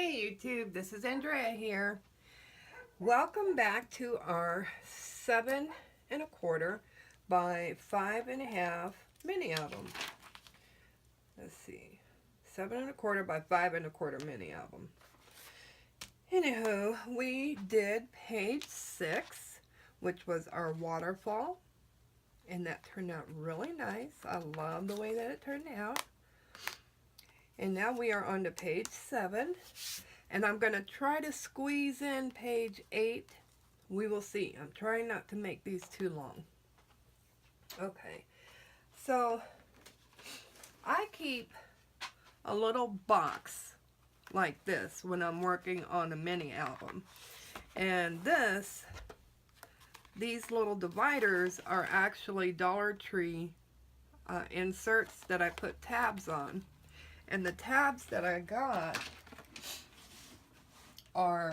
Hey YouTube, this is Andrea here. Welcome back to our 7 1/4 by 5 1/2 mini album. Let's see, 7 1/4 by 5 1/4 mini album. Anywho, we did page 6, which was our waterfall, and that turned out really nice. I love the way that it turned out. And now we are on to page 7. And I'm going to try to squeeze in page 8. We will see. I'm trying not to make these too long. Okay. So, I keep a little box like this when I'm working on a mini album. And these little dividers are actually Dollar Tree inserts that I put tabs on. And the tabs that I got are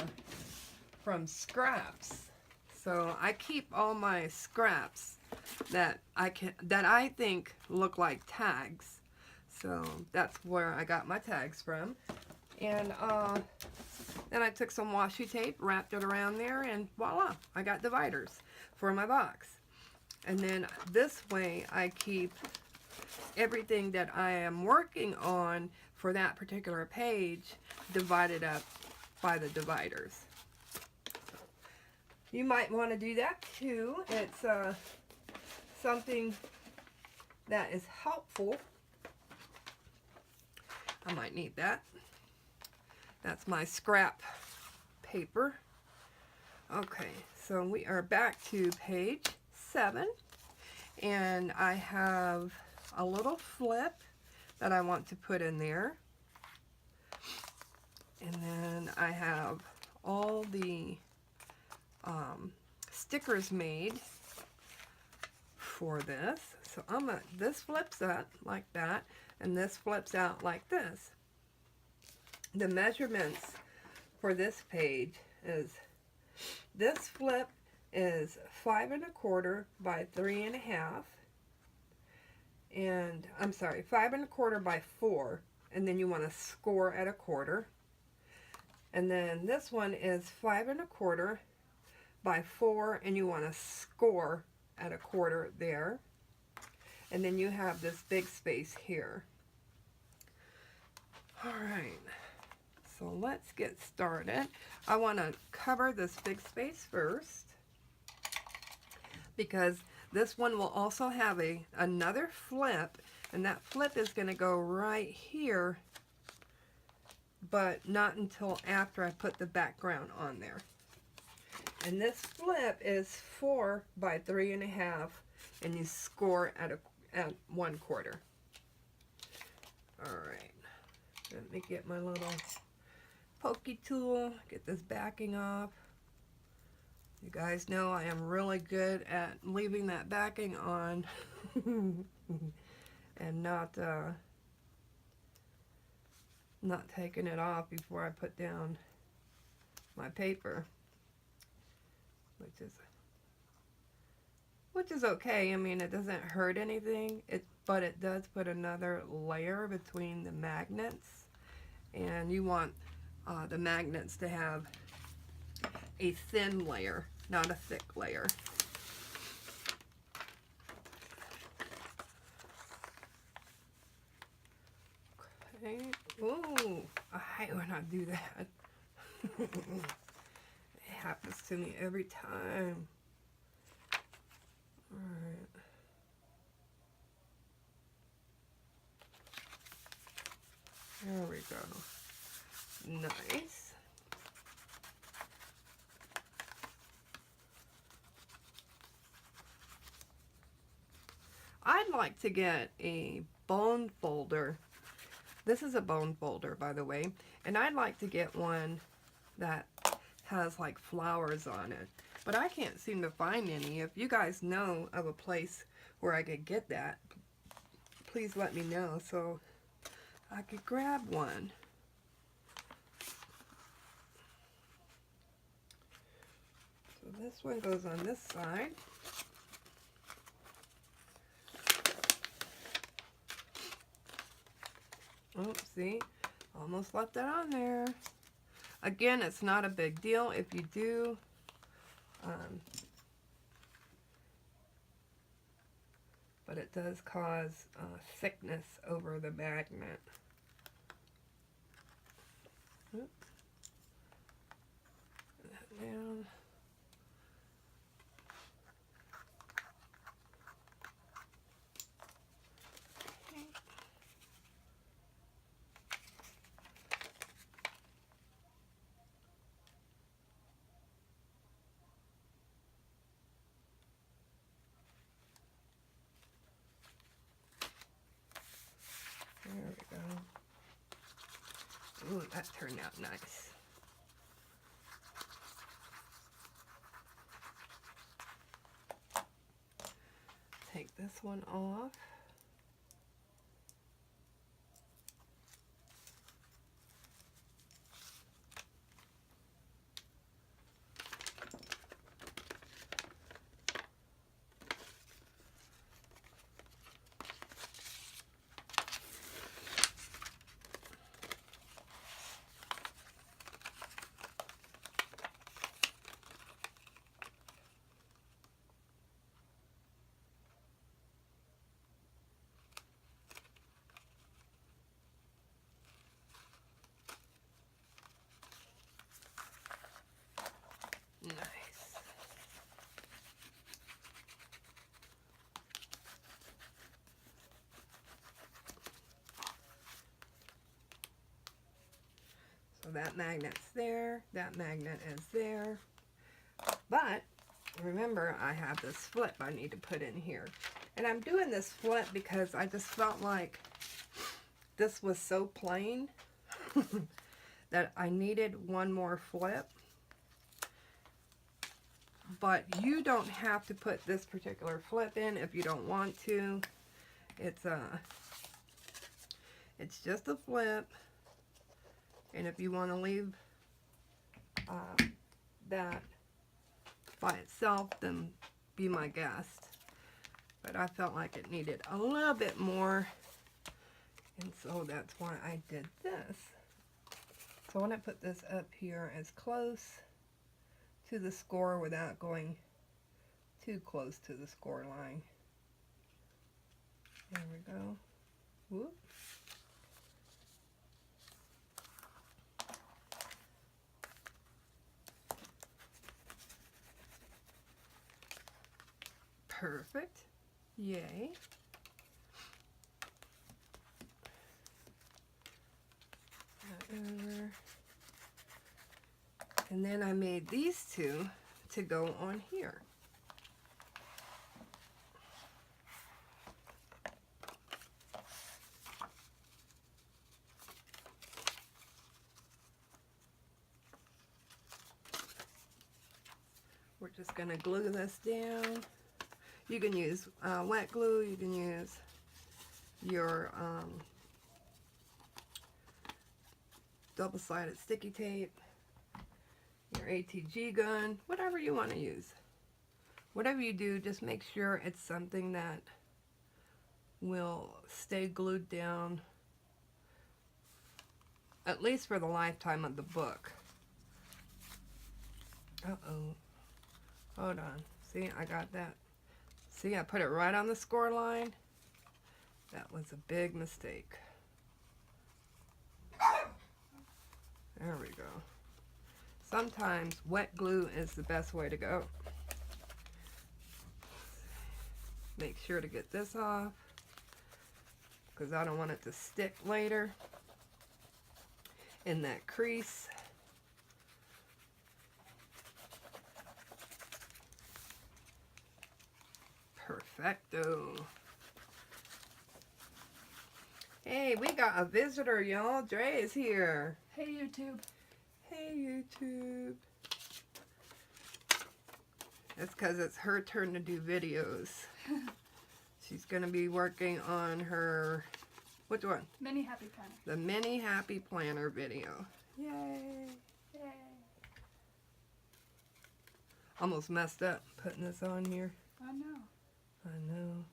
from scraps. So I keep all my scraps that I think look like tags. So that's where I got my tags from. And then I took some washi tape, wrapped it around there, and voila, I got dividers for my box. And then this way I keep everything that I am working on for that particular page divided up by the dividers. You might want to do that too. It's something that is helpful. I might need that. That's my scrap paper. Okay, so we are back to page 7, and I have a little flip that I want to put in there. And then I have all the stickers made for this. So this flips out like that, and this flips out like this. The measurements for this page is, this flip is 5 1/4 by 3 1/2. And I'm sorry, 5 1/4 by 4, and then you want to score at 1/4. And then this one is 5 1/4 by 4, and you want to score at 1/4 there. And then you have this big space here. Alright, so let's get started. I want to cover this big space first, because this one will also have another flip, and that flip is going to go right here, but not until after I put the background on there. And this flip is 4 by 3 1/2, and you score at 1/4. Alright, let me get my little pokey tool, get this backing off. You guys know I am really good at leaving that backing on and not taking it off before I put down my paper, which is okay. I mean, it doesn't hurt anything, but it does put another layer between the magnets, and you want the magnets to have a thin layer, not a thick layer. Okay. Ooh, I hate when I do that. It happens to me every time. Alright. There we go. Nice. I'd like to get a bone folder. This is a bone folder, by the way, and I'd like to get one that has like flowers on it, but I can't seem to find any. If you guys know of a place where I could get that, please let me know so I could grab one. So this one goes on this side. Oh, see, almost left that on there. Again, it's not a big deal if you do. But it does cause thickness over the magnet. Oops. Put that down. There we go. Ooh, that turned out nice. Take this one off. Nice. So that magnet's there, that magnet is there. But remember, I have this flip I need to put in here. And I'm doing this flip because I just felt like this was so plain that I needed one more flip. But you don't have to put this particular flip in if you don't want to. It's just a flip, and if you want to leave that by itself, then be my guest. But I felt like it needed a little bit more, and so that's why I did this. So I want to put this up here as close to the score without going too close to the score line. There we go. Whoop. Perfect. Yay. Over. And then I made these two to go on here. We're just going to glue this down. You can use wet glue, you can use your double-sided sticky tape, your ATG gun, whatever you want to use. Whatever you do, just make sure it's something that will stay glued down at least for the lifetime of the book. Uh-oh. Hold on. See, I got that. See, I put it right on the score line. That was a big mistake. There we go. Sometimes wet glue is the best way to go. Make sure to get this off, because I don't want it to stick later in that crease. Perfecto. Hey, we got a visitor, y'all. Dre is here. Hey, YouTube. Hey, YouTube. That's because it's her turn to do videos. She's going to be working on her, which one? Mini Happy Planner. The Mini Happy Planner video. Yay. Yay. Almost messed up putting this on here. I know. I know.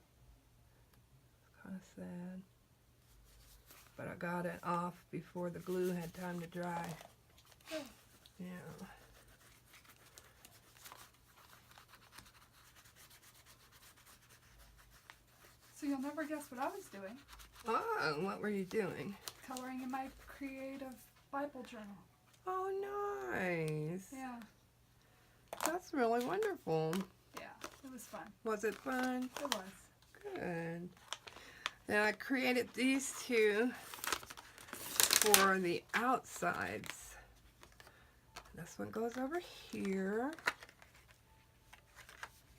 It's kind of sad. But I got it off before the glue had time to dry. Yeah. So you'll never guess what I was doing. Oh, what were you doing? Coloring in my creative Bible journal. Oh, nice. Yeah. That's really wonderful. Yeah, it was fun. Was it fun? It was. Good. Then I created these two for the outsides. This one goes over here.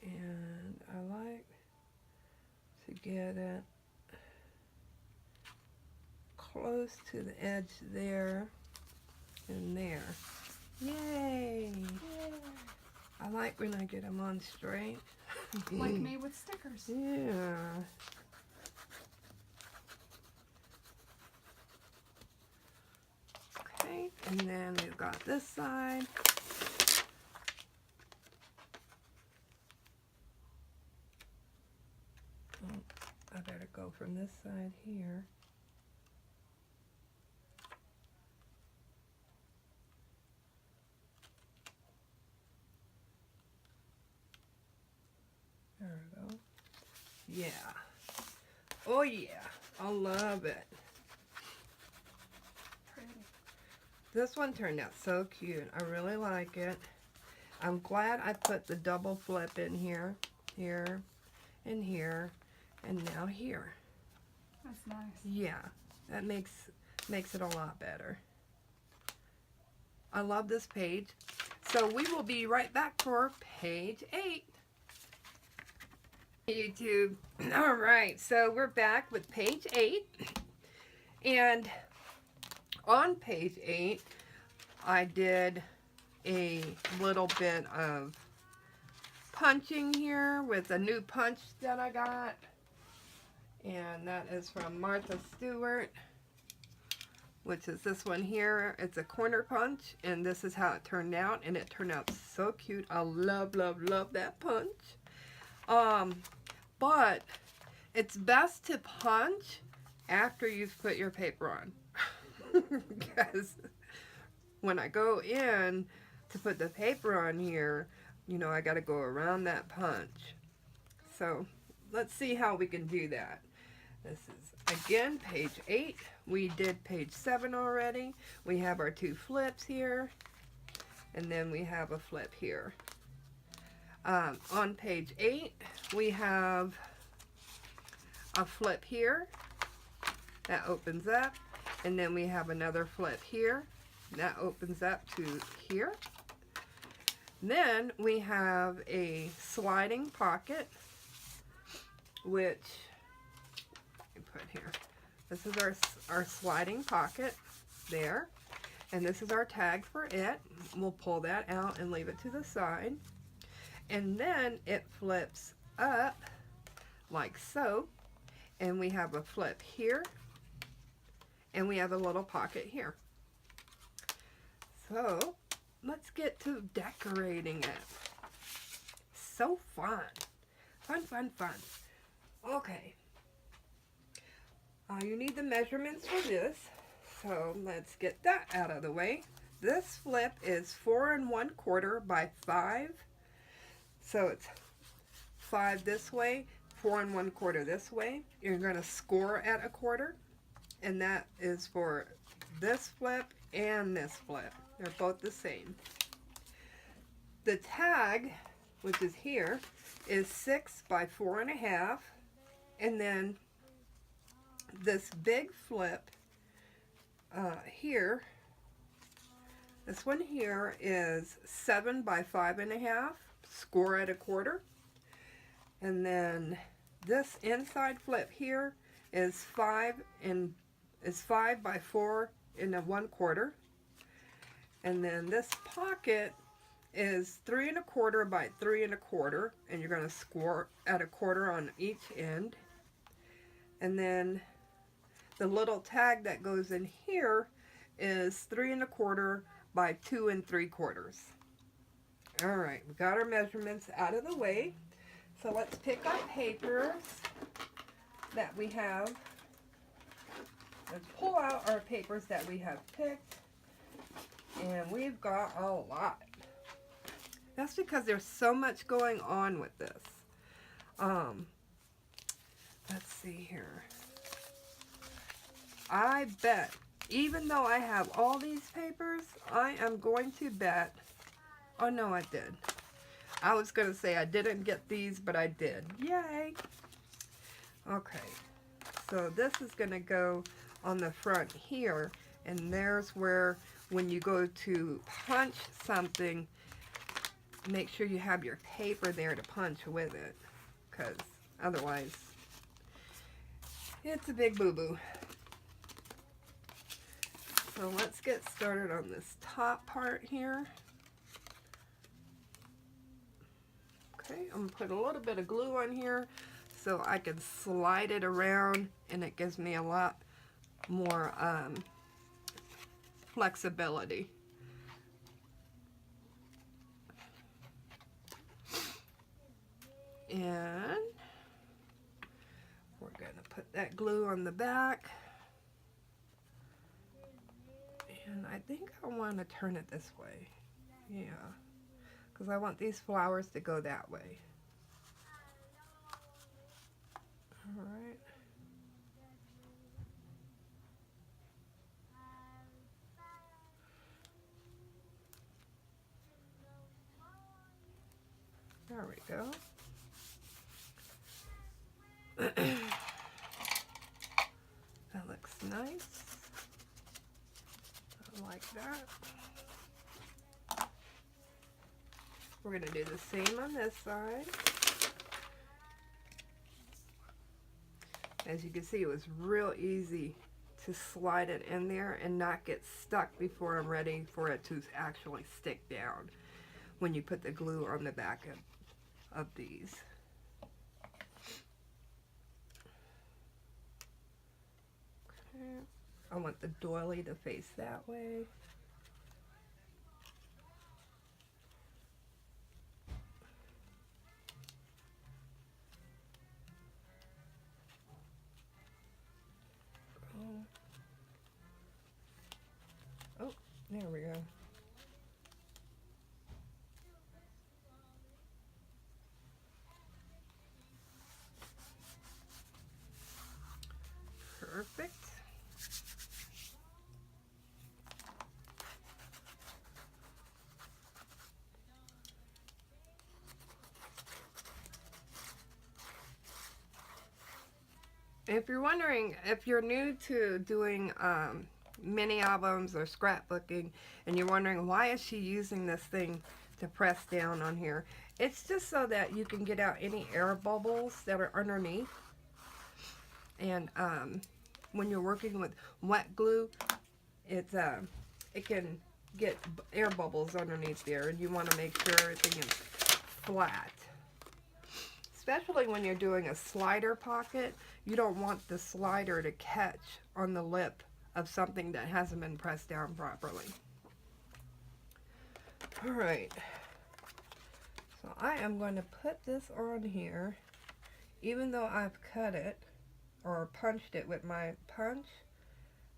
And I like to get it close to the edge there and there. Yay! I like when I get them on straight. Like me with stickers. Yeah. Okay, and then we've got this side. Oh, I better go from this side here. There we go. Yeah. Oh yeah. I love it. Pretty. This one turned out so cute. I really like it. I'm glad I put the double flip in here, here, and here, and now here. That's nice. Yeah, that makes it a lot better. I love this page. So we will be right back for page 8. YouTube. All right, so we're back with page 8. And on page 8, I did a little bit of punching here with a new punch that I got. And that is from Martha Stewart, which is this one here. It's a corner punch, and this is how it turned out, and it turned out so cute. I love, love, love that punch. But it's best to punch after you've put your paper on. Because when I go in to put the paper on here, you know, I got to go around that punch. So let's see how we can do that. This is, again, page 8. We did page 7 already. We have our 2 flips here, and then we have a flip here. On page 8, we have a flip here that opens up, and then we have another flip here that opens up to here. Then we have a sliding pocket, which I put here. This is our sliding pocket there, and this is our tag for it. We'll pull that out and leave it to the side. And then it flips up like so, and we have a flip here, and we have a little pocket here. So let's get to decorating it. So fun. Fun, fun, fun. Okay. You need the measurements for this, so let's get that out of the way. This flip is 4 1/4 by 5. So it's 5 this way, 4 1/4 this way. You're going to score at a quarter, and that is for this flip and this flip. They're both the same. The tag, which is here, is 6 by 4 1/2, and then this big flip here, this one here is 7 by 5 1/2. Score at a quarter, and then this inside flip here is 5 by 4 1/4, and then this pocket is 3 1/4 by 3 1/4, and you're going to score at a quarter on each end. And then the little tag that goes in here is 3 1/4 by 2 3/4. All right, we got our measurements out of the way. So let's pick our papers that we have. Let's pull out our papers that we have picked. And we've got a lot. That's because there's so much going on with this. Let's see here. I bet, even though I have all these papers, I am going to bet, oh no, I did. I was going to say I didn't get these, but I did. Yay! Okay, so this is going to go on the front here, and there's where when you go to punch something, make sure you have your paper there to punch with it, because otherwise it's a big boo-boo. So let's get started on this top part here. Okay, I'm going to put a little bit of glue on here so I can slide it around, and it gives me a lot more flexibility. And we're going to put that glue on the back. And I think I want to turn it this way. Yeah, because I want these flowers to go that way. All right. There we go. That looks nice. I like that. We're going to do the same on this side. As you can see, it was real easy to slide it in there and not get stuck before I'm ready for it to actually stick down when you put the glue on the back of these. Okay. I want the doily to face that way. Oh, there we go. Perfect. If you're wondering, if you're new to doing mini albums or scrapbooking, and you're wondering why is she using this thing to press down on here, it's just so that you can get out any air bubbles that are underneath. And when you're working with wet glue, it can get air bubbles underneath there, and you want to make sure everything is flat. Especially when you're doing a slider pocket, you don't want the slider to catch on the lip of something that hasn't been pressed down properly. Alright, so I am going to put this on here, even though I've cut it or punched it with my punch.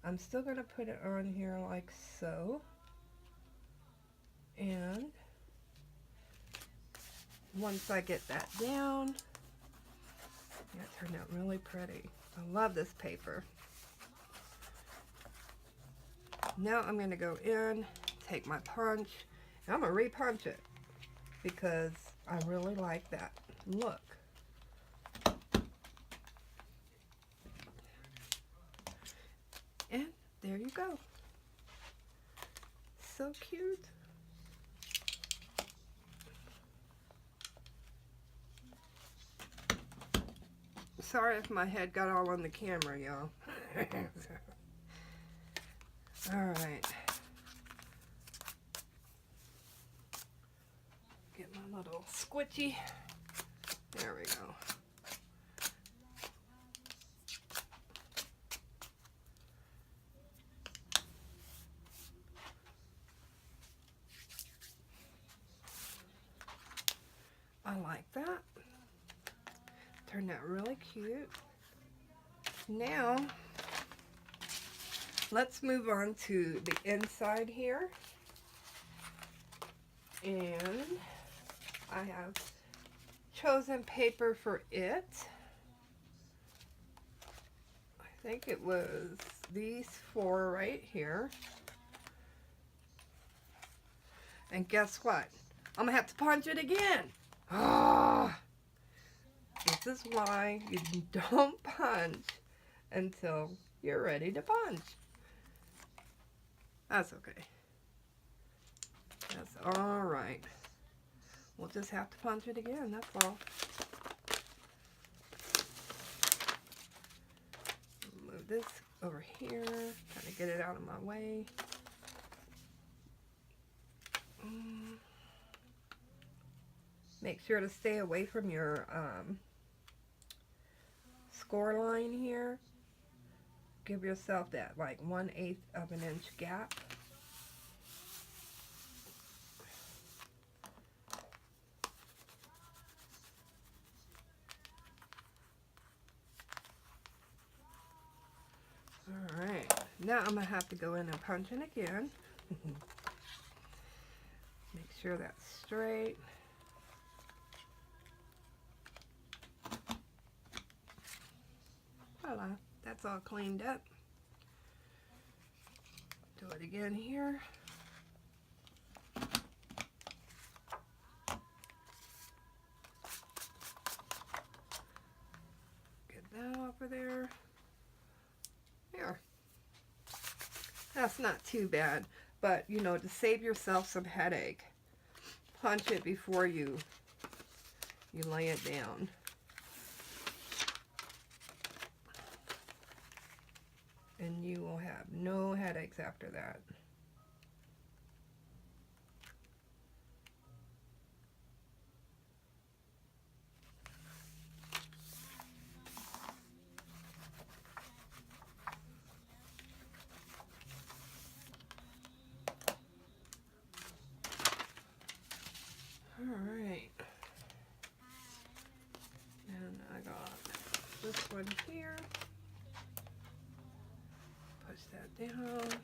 I'm still going to put it on here like so. And once I get that down, that turned out really pretty. I love this paper. Now I'm going to go in, take my punch, and I'm going to re-punch it because I really like that look. And there you go. So cute. Sorry if my head got all on the camera, y'all. Alright. Get my little squishy. There we go. I like that. Turned out really cute. Now, let's move on to the inside here. And I have chosen paper for it. I think it was these 4 right here. And guess what? I'm gonna have to punch it again. Ah, this is why you don't punch until you're ready to punch. That's okay. That's all right. We'll just have to punch it again, that's all. Move this over here, kind of get it out of my way. Make sure to stay away from your score line here. Give yourself that like 1/8 of an inch gap. Alright, now I'm going to have to go in and punch it again. Make sure that's straight. Voila, that's all cleaned up. Do it again here. Get that off of there. There. That's not too bad, but you know, to save yourself some headache, punch it before you lay it down. And you will have no headaches after that. Alright. And I got this one here. Push that down.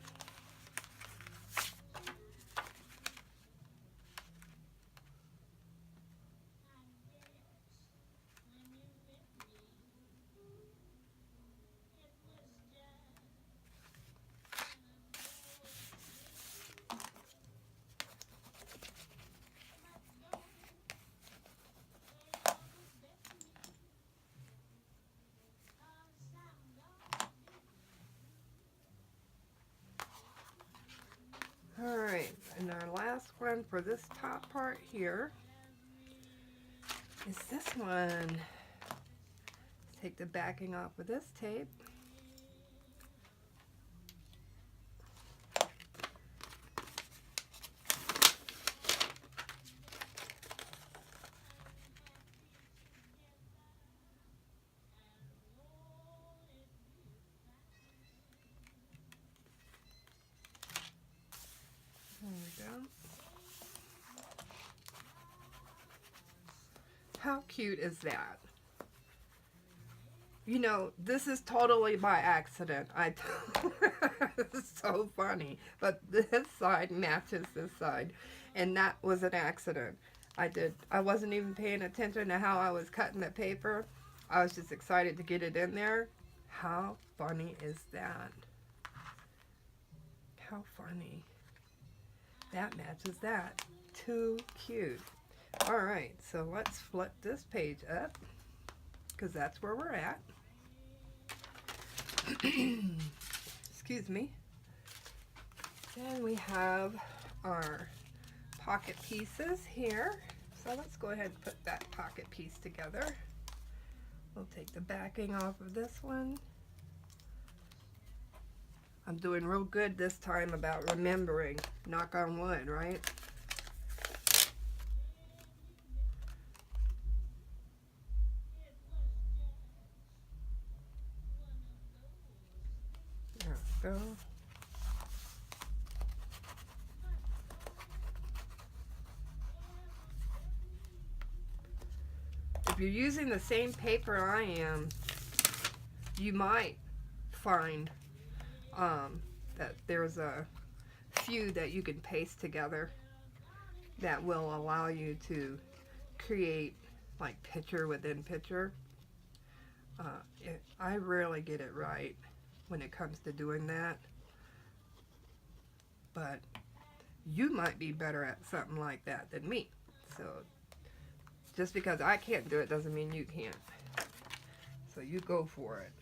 Alright, and our last one for this top part here is this one. Take the backing off with this tape. There we go. How cute is that? You know, this is totally by accident. It's so funny. But this side matches this side. And that was an accident. I wasn't even paying attention to how I was cutting the paper. I was just excited to get it in there. How funny is that? How funny. That matches that. Too cute. Alright, so let's flip this page up, because that's where we're at. Excuse me. And we have our pocket pieces here. So let's go ahead and put that pocket piece together. We'll take the backing off of this one. I'm doing real good this time about remembering. Knock on wood, right? There we go. If you're using the same paper I am, you might find that there's a few that you can paste together that will allow you to create like picture within picture. I rarely get it right when it comes to doing that, but you might be better at something like that than me. So just because I can't do it doesn't mean you can't. So you go for it.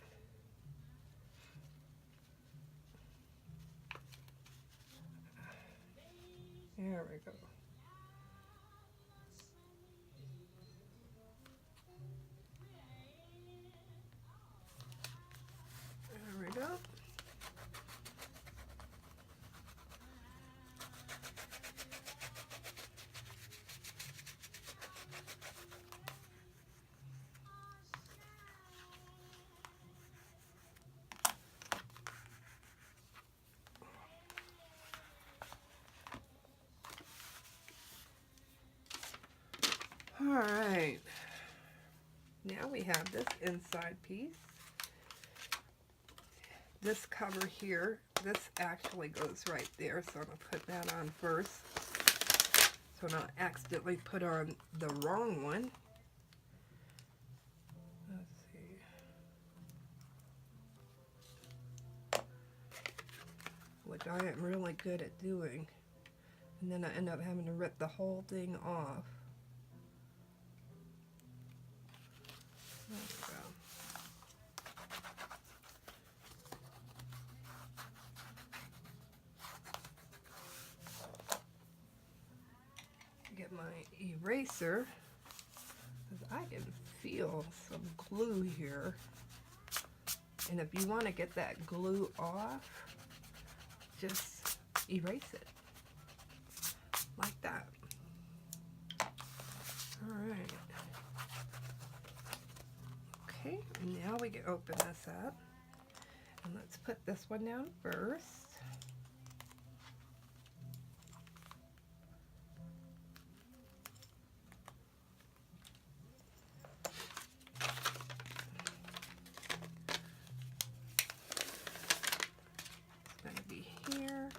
There we go. There we go. All right. Now we have this inside piece. This cover here, this actually goes right there, so I'm going to put that on first so I don't accidentally put on the wrong one. Let's see. Which I am really good at doing. And then I end up having to rip the whole thing off. There we go. Get my eraser, because I can feel some glue here. And if you want to get that glue off, just erase it. Like that. Alright. Okay, and now we can open this up. And let's put this one down first. It's going to be here.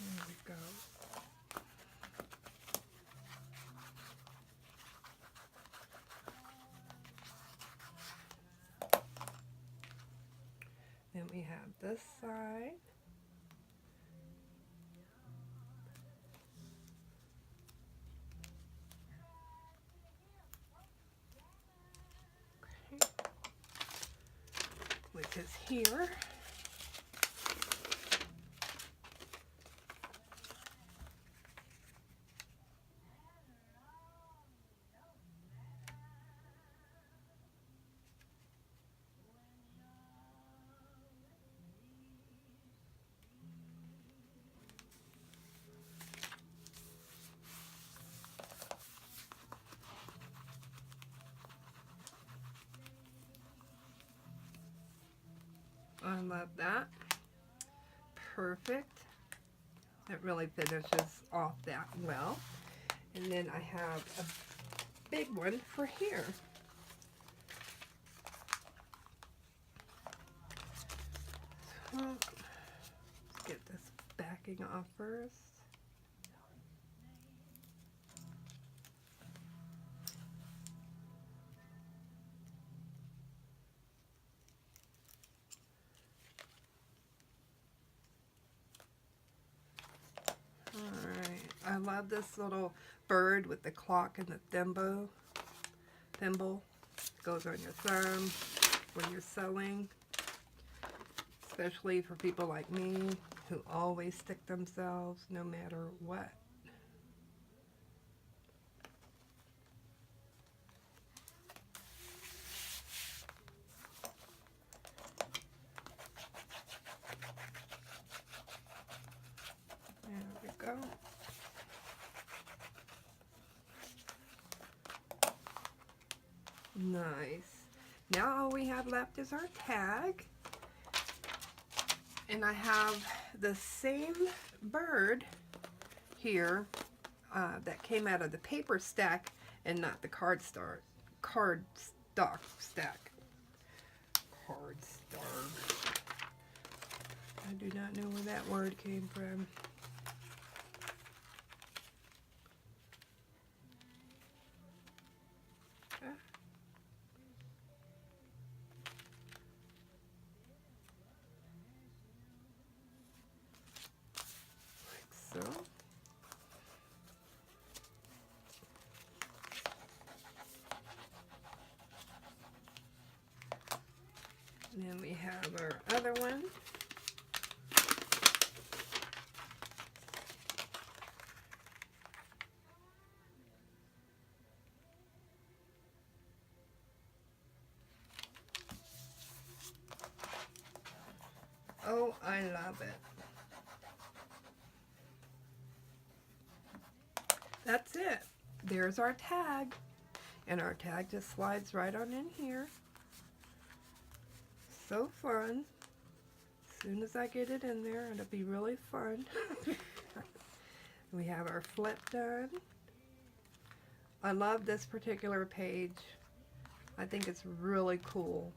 There we go. Then we have this side. Okay. Which is here. I love that. Perfect. It really finishes off that well. And then I have a big one for here. So, let's get this backing off first. Alright, I love this little bird with the clock and the thimble. Goes on your thumb when you're sewing. Especially for people like me who always stick themselves no matter what. There we go. Nice. Now all we have left is our tag. And I have the same bird here. that came out of the paper stack and not the cardstock stack. Cardstock. I do not know where that word came from. Like so. And then we have our other one. Oh, I love it. That's it. There's our tag. And our tag just slides right on in here. So fun. As soon as I get it in there, it'll be really fun. We have our flip done. I love this particular page. I think it's really cool.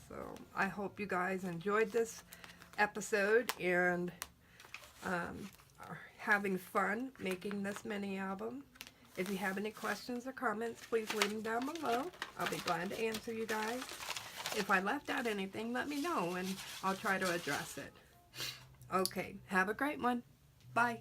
So I hope you guys enjoyed this episode and are having fun making this mini album. If you have any questions or comments, please leave them down below. I'll be glad to answer you guys. If I left out anything, let me know and I'll try to address it. Okay, have a great one. Bye.